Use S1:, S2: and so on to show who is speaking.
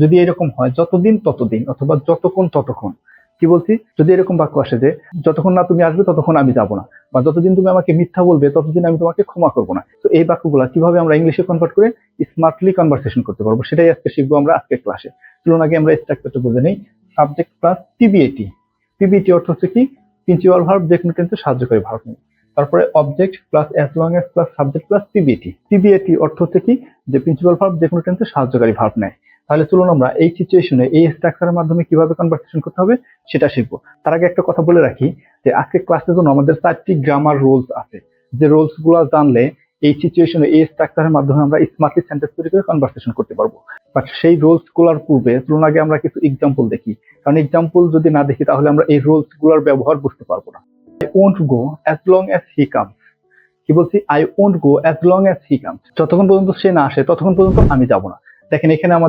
S1: যদি এরকম হয় যতদিন ততদিন অথবা যতক্ষণ ততক্ষণ, কি বলছি, যদি এরকম বাক্য আসে যে যতক্ষণ না তুমি আসবে ততক্ষণ আমি যাব না, বা যতদিন তুমি আমাকে মিথ্যা বলবে ততদিন আমি তোমাকে ক্ষমা করবো না, তো এই বাক্যগুলো কিভাবে আমরা ইংলিশে কনভার্ট করে স্মার্টলি কনভারসেশন করতে পারবো সেটাই আজকে শিখবো আমরা আজকের ক্লাসে। চলুন আগে আমরা স্ট্রাকচারটা বুঝে নেই। Subject plus PBAT. পিবিএটি অর্থ হচ্ছে কি, প্রিন্সিপাল ভার্ব যে কোনো টেন্সে সাহায্যকারী ভার্ব নেই। তারপরে object plus as long as plus subject plus PBAT. PBAT অর্থ হচ্ছে কি, যে প্রিন্সিপাল ভার্ব যে কোনো টেন্সে সাহায্যকারী ভার্ব নেয়। তাহলে চলুন আমরা এই সিচুয়েশনে এই স্ট্রাকচারের মাধ্যমে কিভাবে কনভারসেশন করতে হবে সেটা শিখবো। তার আগে একটা কথা বলে রাখি যে আজকে ক্লাসের জন্য আমাদের 4টি গ্রামার রুলস আছে, যে রুলস গুলো জানলে এই সিচুয়েশনে এই স্ট্রাকচারের মাধ্যমে আমরা স্মার্টলি সেন্টেন্স তৈরি করে কনভারসেশন করতে পারবো। বাট সেই রুলস গুলার পূর্বে চলুন আগে আমরা কিছু এক্সাম্পল দেখি, কারণ এক্সাম্পল যদি না দেখি তাহলে আমরা এই রুলস গুলার ব্যবহার বুঝতে পারবো না। I won't go as long as he comes। কি বলছি, I won't go as long as he comes, যতক্ষণ পর্যন্ত সে না আসে ততক্ষণ পর্যন্ত আমি যাব না। দেখেন এখানে আমাদের